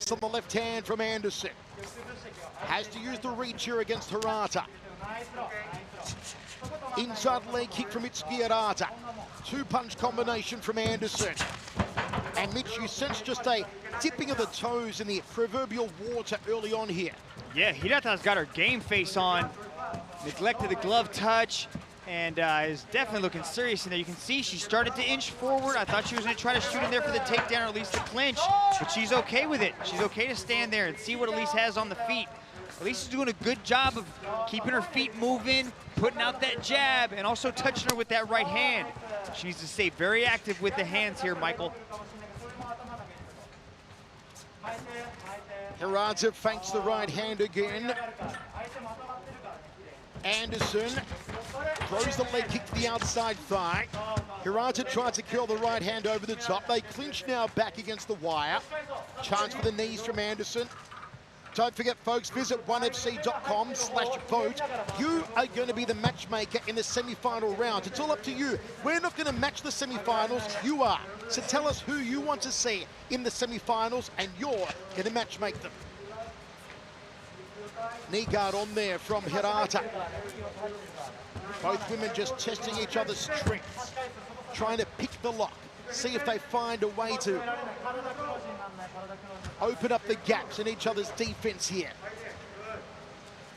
On the left hand from Anderson. Has to use the reach here against Hirata. Inside leg kick from itsuki Hirata. Two-punch combination from Anderson. And Mitch, you sense just a dipping of the toes in the proverbial water early on here. Yeah, Hirata's got her game face on. Neglected the glove touch. And is definitely looking serious in there. You can see she started to inch forward. I thought she was going to try to shoot in there for the takedown or at least the clinch, but she's okay with it. She's okay to stand there and see what Alyse has on the feet. Alyse is doing a good job of keeping her feet moving, putting out that jab, and also touching her with that right hand. She needs to stay very active with the hands here, Michael. Hirata feints the right hand again. Anderson throws the leg kick to the outside thigh. Hirata tries to curl the right hand over the top. They clinch now back against the wire. Chance for the knees from Anderson. Don't forget, folks, visit onefc.com/vote. You are going to be the matchmaker in the semi-final round. It's all up to you. We're not going to match the semi-finals. You are. So tell us who you want to see in the semi-finals, and you're going to matchmake them. Knee guard on there from Hirata. Both women just testing each other's strengths, trying to pick the lock, see if they find a way to open up the gaps in each other's defense here.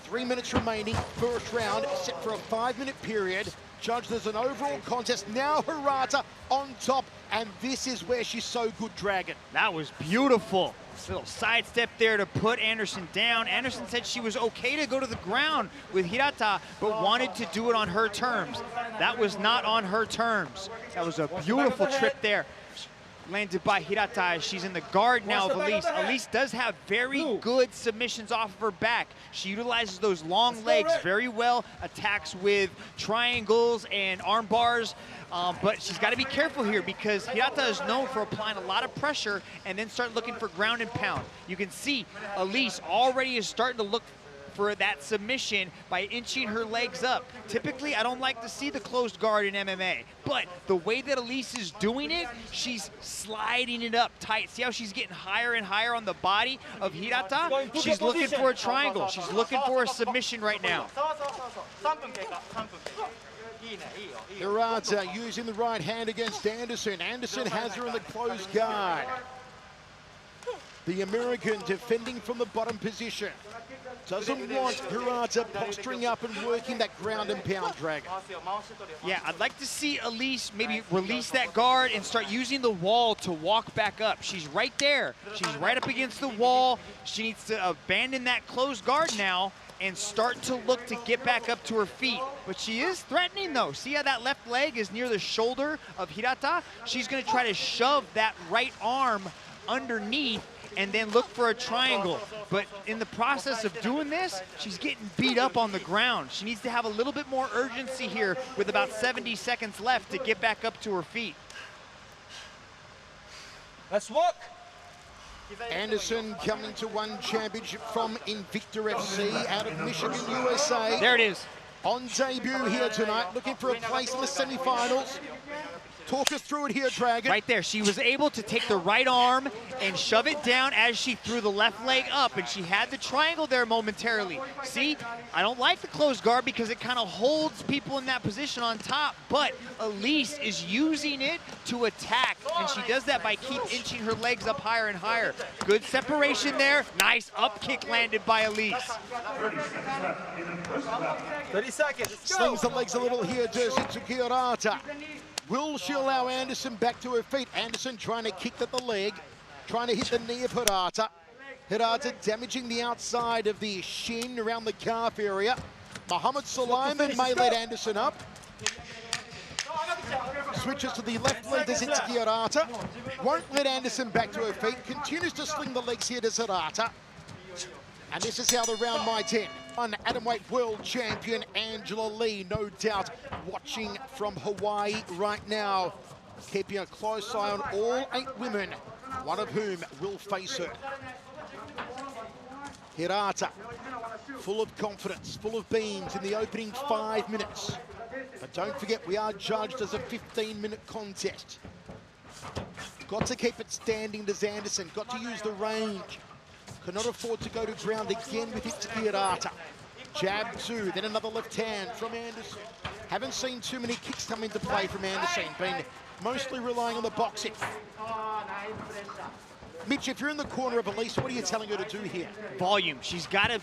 3 minutes remaining, first round, set for a 5-minute period. Judged as an overall contest. Now Hirata on top, and this is where she's so good, Dragon. That was beautiful. Little sidestep there to put Anderson down. Anderson said she was okay to go to the ground with Hirata, but wanted to do it on her terms. That was not on her terms. That was a beautiful trip there. Landed by Hirata. She's in the guard now of Alyse. Alyse does have very good submissions off of her back. She utilizes those long legs very well, attacks with triangles and arm bars, but she's got to be careful here because Hirata is known for applying a lot of pressure and then start looking for ground and pound. You can see Alyse already is starting to look for that submission by inching her legs up. Typically, I don't like to see the closed guard in MMA, but the way that Alyse is doing it, she's sliding it up tight. See how she's getting higher and higher on the body of Hirata? She's looking for a triangle. She's looking for a submission right now. Hirata using the right hand against Anderson. Anderson has her in the closed guard. The American defending from the bottom position. Doesn't want Hirata posturing up and working that ground and pound, Dragon. Yeah, I'd like to see Alyse maybe release that guard and start using the wall to walk back up. She's right there. She's right up against the wall. She needs to abandon that closed guard now and start to look to get back up to her feet. But she is threatening though. See how that left leg is near the shoulder of Hirata? She's gonna try to shove that right arm underneath and then look for a triangle. But in the process of doing this, she's getting beat up on the ground. She needs to have a little bit more urgency here with about 70 seconds left to get back up to her feet. Let's walk. Anderson coming to ONE Championship from Invicta FC out of Michigan, USA. There it is. On debut here tonight, looking for a place in the semifinals. Talk us through it here, Dragon. Right there, she was able to take the right arm and shove it down as she threw the left leg up, and she had the triangle there momentarily. See, I don't like the closed guard because it kind of holds people in that position on top, but Alyse is using it to attack, and she does that by keep inching her legs up higher and higher. Good separation there. Nice up kick landed by Alyse. 30 seconds. Slings the legs a little here, does itsuki Hirata. Will she allow Anderson back to her feet? Anderson trying to kick at the leg, trying to hit the knee of Hirata. Hirata damaging the outside of the shin around the calf area. Muhammad Sulaiman may let Anderson up. Switches to the left leg, does itsuki Hirata. Won't let Anderson back to her feet. Continues to sling the legs here, does Hirata. And this is how the round might end. Atomweight world champion Angela Lee, no doubt, watching from Hawaii right now. Keeping a close eye on all 8 women, one of whom will face her. Hirata, full of confidence, full of beams in the opening 5 minutes. But don't forget, we are judged as a 15-minute contest. Got to keep it standing, does Anderson. Got to use the range. Cannot afford to go to ground again with itsuki hirata. Jab two, then another left hand from Anderson. Haven't seen too many kicks come into play from Anderson. Been mostly relying on the boxing. Mitch, if you're in the corner of Alyse, what are you telling her to do here? Volume. She's got to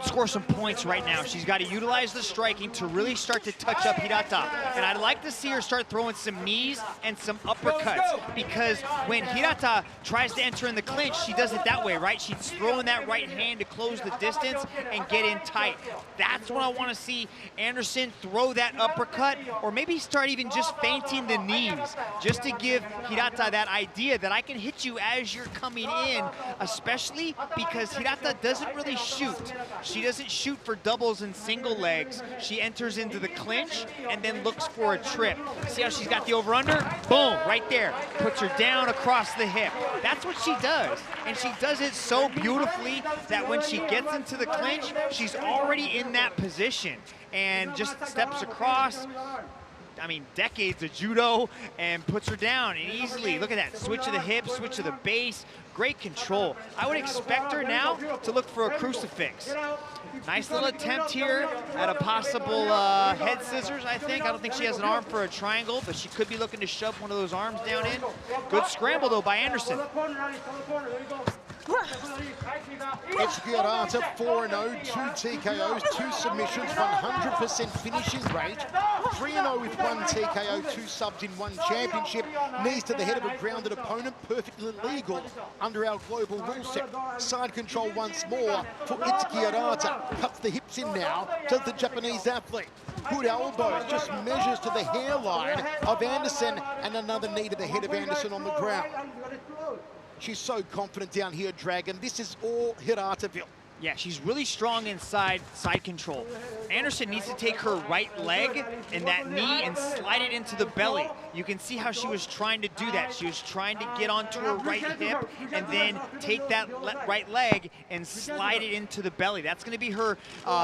score some points right now. She's got to utilize the striking to really start to touch up Hirata. And I'd like to see her start throwing some knees and some uppercuts, because when Hirata tries to enter in the clinch, she does it that way, right? She's throwing that right hand to close the distance and get in tight. That's when I want to see Anderson throw that uppercut, or maybe start even just feinting the knees, just to give Hirata that idea that I can hit you as you're coming in, especially because Hirata doesn't really shoot. She doesn't shoot for doubles and single legs. She enters into the clinch and then looks for a trip. See how she's got the over-under? Boom, right there. Puts her down across the hip. That's what she does. And she does it so beautifully that when she gets into the clinch, she's already in that position and just steps across. I mean, decades of judo, and puts her down and easily. Look at that, switch of the hip, switch of the base, great control. I would expect her now to look for a crucifix. Nice little attempt here at a possible head scissors, I think. I don't think she has an arm for a triangle, but she could be looking to shove one of those arms down in. Good scramble, though, by Anderson. Itsuki hirata 4-0, 2 TKOs, 2 submissions, 100% finishing rate, 3-0 with 1 TKO, 2 subs in 1 championship, knees to the head of a grounded opponent, perfectly legal under our global rule set. Side control once more for Itsuki hirata, cuts the hips in now, does the Japanese athlete. Good elbows, just measures to the hairline of Anderson, and another knee to the head of Anderson on the ground. She's so confident down here, Dragon. This is all Hirataville. Yeah, she's really strong inside side control. Anderson needs to take her right leg and that knee and slide it into the belly. You can see how she was trying to do that. She was trying to get onto her right hip and then take that right leg and slide it into the belly. That's going to be her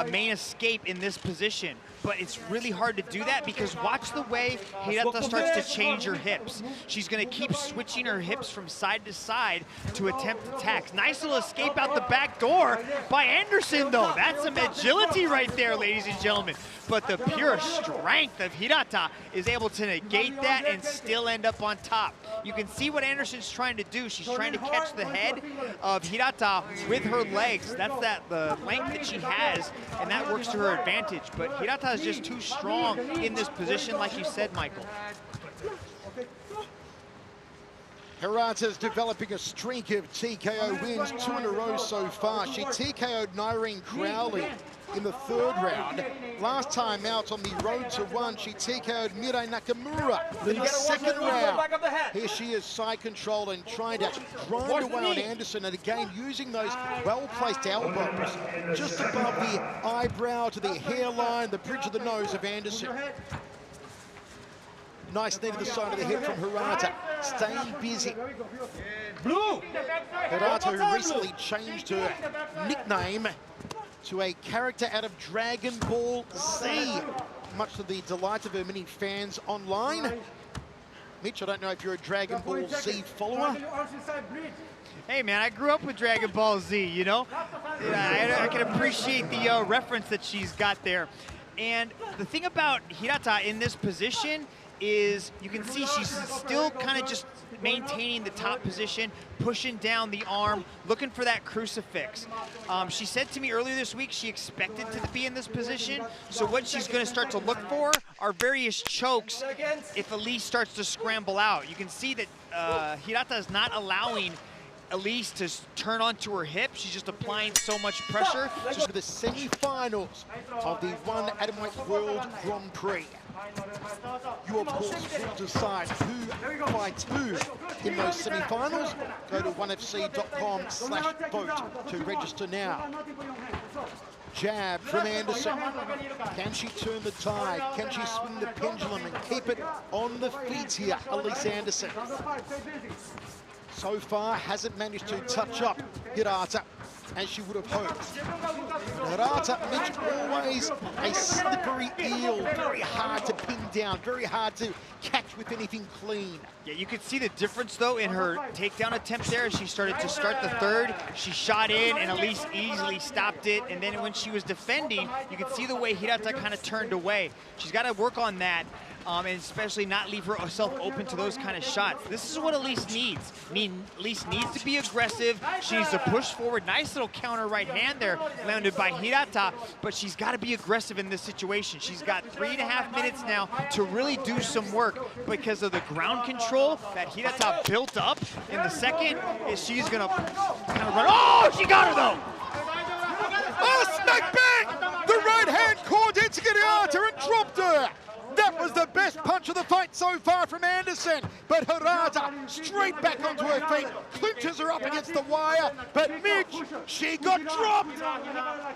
main escape in this position. But it's really hard to do that because watch the way Hirata starts to change her hips. She's going to keep switching her hips from side to side to attempt attacks. Nice little escape out the back door by Anderson, though. That's some agility right there, ladies and gentlemen. But the pure strength of Hirata is able to negate that and still end up on top. You can see what Anderson's trying to do. She's trying to catch the head of Hirata with her legs. That's the length that she has, and that works to her advantage. But Hirata is just too strong in this position, like you said, Michael. Hirata's developing a streak of TKO wins, 2 in a row so far. She TKO'd Nyreen Crowley in the 3rd round. Last time out on the road to 1, she TKO'd Mirai Nakamura in the 2nd round. Here she is side control and trying to grind away on Anderson, and again using those well-placed elbows just above the eyebrow to the hairline, the bridge of the nose of Anderson. Nice knee to the side of the head from Hirata, staying busy. Hirata, who recently changed her nickname to a character out of Dragon Ball Z, much to the delight of her many fans online. Mitch, I don't know if you're a Dragon Ball Z follower. Hey man, I grew up with Dragon Ball Z, you know? I can appreciate the reference that she's got there. And the thing about Hirata in this position is you can see she's still kind of just maintaining the top position, pushing down the arm, looking for that crucifix. She said to me earlier this week she expected to be in this position, so what she's going to start to look for are various chokes if Alyse starts to scramble out. You can see that Hirata is not allowing Alyse to turn onto her hip. She's just applying so much pressure. To the semi-finals of the One Atomweight World Grand Prix. You, of course, will decide who fights who in those semi-finals. Go to onefc.com/vote to register now. Jab from Anderson. Can she turn the tide? Can she swing the pendulum and keep it on the feet here, Alyse Anderson? So far, hasn't managed to touch up Hirata. as she would have hoped. Hirata, Mitch, always a slippery eel, very hard to pin down, very hard to catch with anything clean. Yeah, you could see the difference, though, in her takedown attempt there. She started to start the third. She shot in, and Alyse easily stopped it. And then when she was defending, you could see the way Hirata kind of turned away. She's got to work on that, and especially not leave herself open to those kind of shots. This is what Alyse needs. Alyse needs to be aggressive. She needs to push forward. Nice little counter right hand there, landed by Hirata, but she's got to be aggressive in this situation. She's got 3.5 minutes now to really do some work because of the ground control that Hirata built up in the second. She's gonna kind of run. Oh, she got her though! Oh, smack bang! The right hand caught into Hirata and dropped her. That was the best punch of the fight so far from Anderson, but Hirata straight back onto her feet, clinches her up against the wire, but Mitch, she got dropped.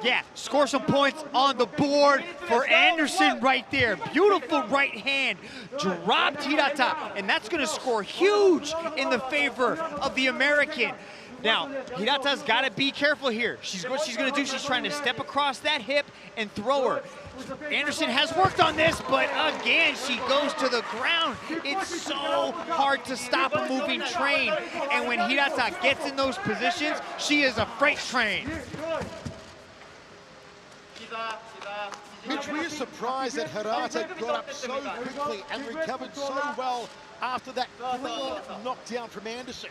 Yeah, score some points on the board for Anderson right there. Beautiful right hand, dropped Hirata, and that's gonna score huge in the favor of the American. Now, Hirata's gotta be careful here. What she's gonna do, she's trying to step across that hip and throw her. Anderson has worked on this, but again, she goes to the ground. It's so hard to stop a moving train. And when Hirata gets in those positions, she is a freight train. Mitch, we are surprised that Hirata got up so quickly and recovered so well after that clean knockdown from Anderson.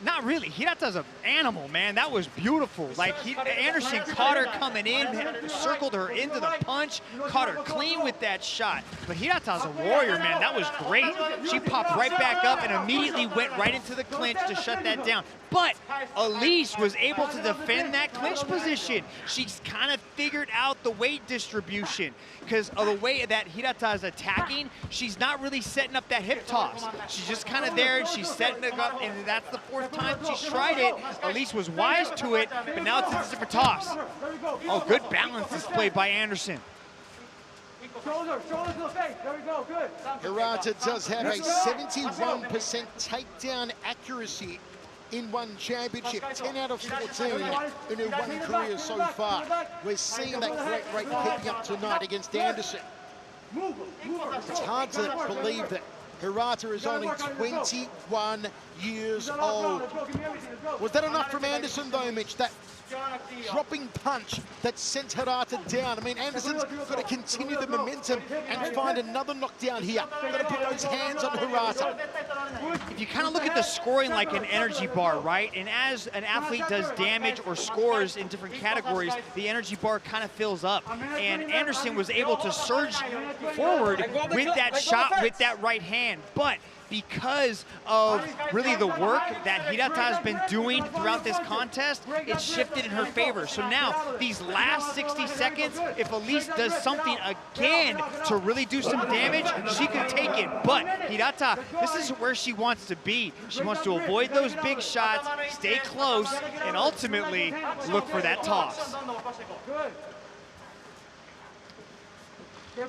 Not really. Hirata's an animal, man. That was beautiful. Like, Anderson caught her coming in, circled her into the punch, caught her clean with that shot. But Hirata's a warrior, man. That was great. She popped right back up and immediately went right into the clinch to shut that down. But Alyse was able to defend that clinch position. She's kind of figured out the weight distribution because of the way that Hirata is attacking. She's not really setting up that hip toss. She's just kind of there, and she's setting it up, and that's the fourth time she's tried it. Alyse was wise to it, but now it's a different toss. Oh, good balance displayed by Anderson. Shoulder to the face. There we go. Good. Hirata does have a 71% takedown accuracy in ONE Championship, 10 out of 14 in her ONE career so far. We're seeing that great rate keeping up tonight against Anderson. It's hard to believe that Hirata is only 21 years old. Was that enough from Anderson though, Mitch? That dropping punch that sent Hirata down. I mean, Anderson's got to continue the momentum and find another knockdown here. Got to put those hands on Hirata. If you kind of look at the scoring like an energy bar, right? And as an athlete does damage or scores in different categories, the energy bar kind of fills up. And Anderson was able to surge forward with that shot with that right hand. But because of really the work that Hirata has been doing throughout this contest, it's shifted in her favor. So now, these last 60 seconds, if Alyse does something again to really do some damage, she can take it. But Hirata, this is where she wants to be. She wants to avoid those big shots, stay close, and ultimately look for that toss. We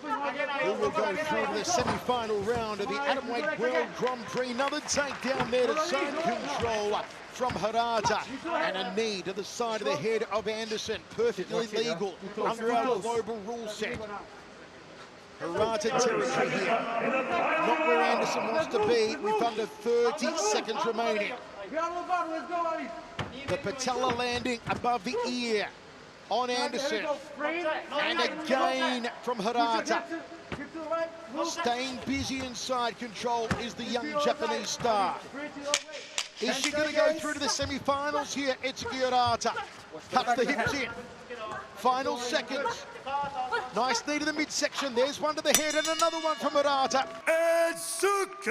will go through the semi-final round of the Atomweight World Grand Prix. Another takedown there to zone control from Hirata, and a knee to the side of the head of Anderson. Perfectly legal under our global rule set. Hirata territory here. Not where Anderson wants to be with under 30 seconds remaining. The patella landing above the ear on Anderson, and again from Hirata. Staying busy inside control is the young Japanese star. Is she going to go through to the semi-finals here? Itsuki Hirata cuts the hips in. Final seconds. Nice knee to the midsection. There's one to the head and another one from Hirata. Itsuki!